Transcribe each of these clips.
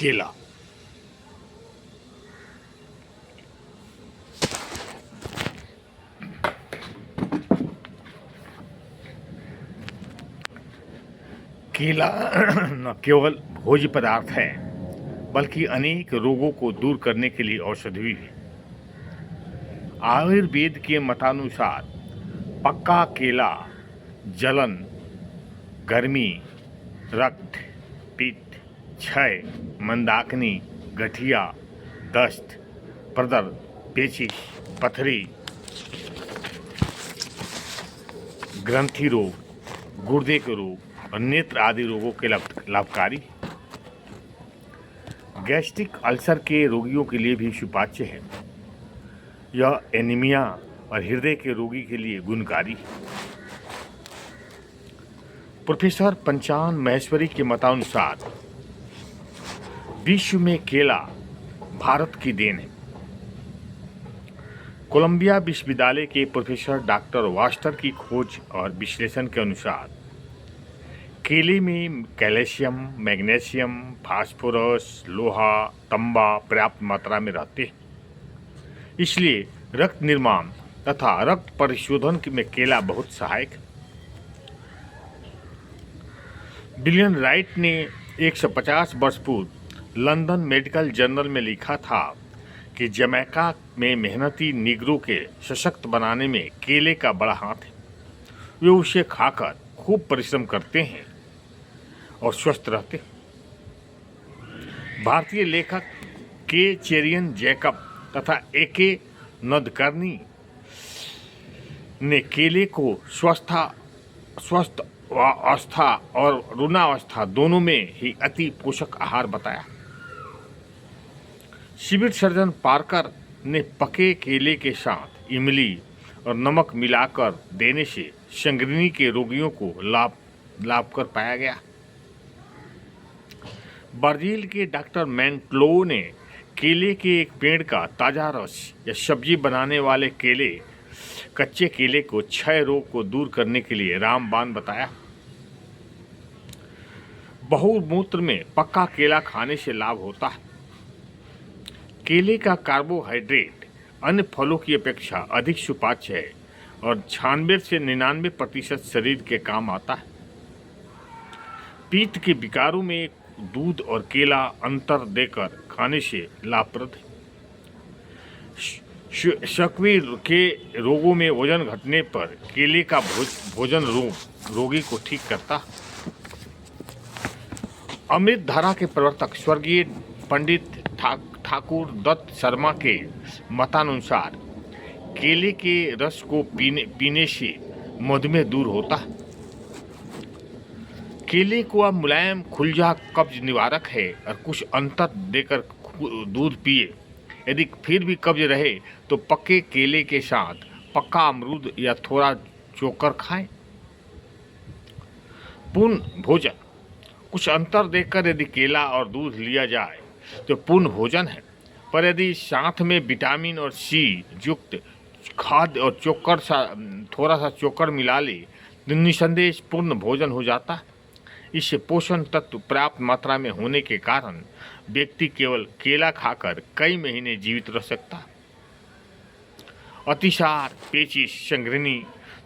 केला। केला न केवल भोज्य पदार्थ है बल्कि अनेक रोगों को दूर करने के लिए औषधि भी है। आयुर्वेद के मतानुसार पक्का केला जलन, गर्मी, रक्त, पित्त, क्षय, मंदाकिनी, गठिया, दस्त, प्रदर्द, पेचिश, पथरी, ग्रंथि रोग, गुर्दे के रोग और नेत्र आदि रोगों के लाभकारी। गैस्ट्रिक अल्सर के रोगियों के लिए भी सुपाच्य है। यह एनीमिया और हृदय के रोगी के लिए गुणकारी है। प्रोफेसर पंचान महेश्वरी के मतानुसार विश्व में केला भारत की देन है। कोलंबिया विश्वविद्यालय के प्रोफेसर डॉक्टर वास्टर की खोज और विश्लेषण के अनुसार केले में कैल्शियम, मैग्नीशियम, फास्फोरस, लोहा, तांबा पर्याप्त मात्रा में रहते हैं। इसलिए रक्त निर्माण तथा रक्त परिशोधन में केला बहुत सहायक है। विलियम राइट ने 150 वर्ष पूर्व लंदन मेडिकल जर्नल में लिखा था कि जमैका में मेहनती निगरों के सशक्त बनाने में केले का बड़ा हाथ है। वे उसे खाकर खूब परिश्रम करते हैं और स्वस्थ रहते हैं। भारतीय लेखक के चेरियन जैकब तथा ए.के. नदकर्णी ने केले को स्वस्थ अवस्था और रुग्णावस्था दोनों में ही अति पोषक आहार बताया। सिविल सर्जन पार्कर ने पके केले के साथ इमली और नमक मिलाकर देने से संगृनी के रोगियों को लाभकर पाया गया। ब्राजील के डॉक्टर मैंटलो ने केले के एक पेड़ का ताज़ा रस या सब्जी बनाने वाले कच्चे केले को क्षय रोग को दूर करने के लिए रामबाण बताया। बहुमूत्र में पक्का केला खाने से लाभ होता है। केले का कार्बोहाइड्रेट अन्य फलों की अपेक्षा अधिक सुपाच्य है और 96 से 99% शरीर के काम आता है। पित्त के विकारों में दूध और केला अंतर देकर खाने से लाभप्रद है। शक्वी के रोगों में वजन घटने पर केले का भोजन रोगी को ठीक करता। अमृत धारा के प्रवर्तक स्वर्गीय पंडित ठाकुर दत्त शर्मा के मतानुसार केले के रस को पीने से मधुमेह दूर होता है। केले को अब मुलायम खुलजा कब्ज निवारक है और कुछ अंतर देकर दूध पिए। यदि फिर भी कब्ज रहे तो पक्के केले के साथ पक्का अमरूद या थोड़ा चोकर खाएं। पूर्ण भोजन कुछ अंतर देखकर यदि केला और दूध लिया जाए तो पूर्ण भोजन है, पर यदि साथ में विटामिन और सी युक्त खाद्य और थोड़ा सा चोकर मिला ले तो निसंदेह पूर्ण भोजन हो जाता है। इससे पोषण तत्व पर्याप्त मात्रा में होने के कारण व्यक्ति केवल केला खाकर कई महीने जीवित रह सकता है। अतिसार, पेचिश, संघृणी,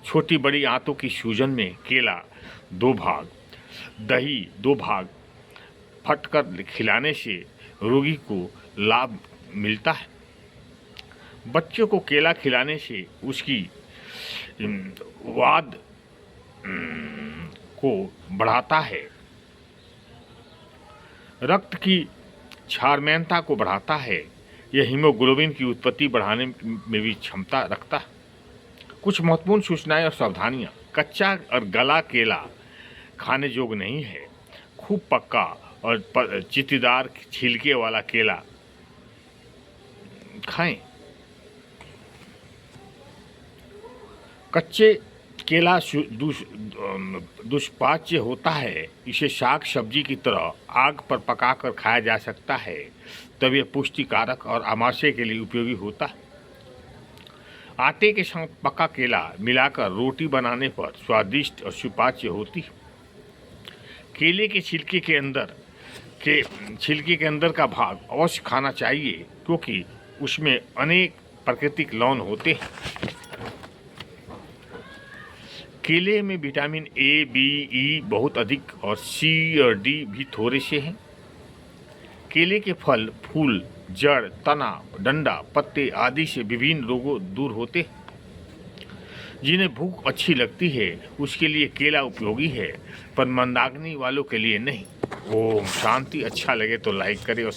छोटी बड़ी आंतों की सूजन में केला 2 भाग, दही 2 भाग फटकर खिलाने से रोगी को लाभ मिलता है। बच्चों को केला खिलाने से उसकी वाद को बढ़ाता है, रक्त की क्षारमयता को बढ़ाता है। यह हीमोग्लोबिन की उत्पत्ति बढ़ाने में भी क्षमता रखता है। कुछ महत्वपूर्ण सूचनाएं और सावधानियां। कच्चा और गला केला खाने योग्य नहीं है। खूब पक्का और चित्तीदार छिलके वाला केला खाएं। कच्चे केला दुष्पाच्य होता है। इसे साग सब्जी की तरह आग पर पकाकर खाया जा सकता है, तब यह पुष्टिकारक और आमाशय के लिए उपयोगी होता है। आटे के साथ पका केला मिलाकर रोटी बनाने पर स्वादिष्ट और सुपाच्य होती है। केले के छिलके के अंदर के छिलके के अंदर का भाग अवश्य खाना चाहिए, क्योंकि उसमें अनेक प्राकृतिक लवण होते हैं। केले में विटामिन ए, बी, ई बहुत अधिक और सी और डी भी थोड़े से हैं। केले के फल, फूल, जड़, तना, डंडा, पत्ते आदि से विभिन्न रोगों दूर होते हैं। जिन्हें भूख अच्छी लगती है उसके लिए केला उपयोगी है, पर मंदाग्नि वालों के लिए नहीं। ओम शांति। अच्छा लगे तो लाइक करें और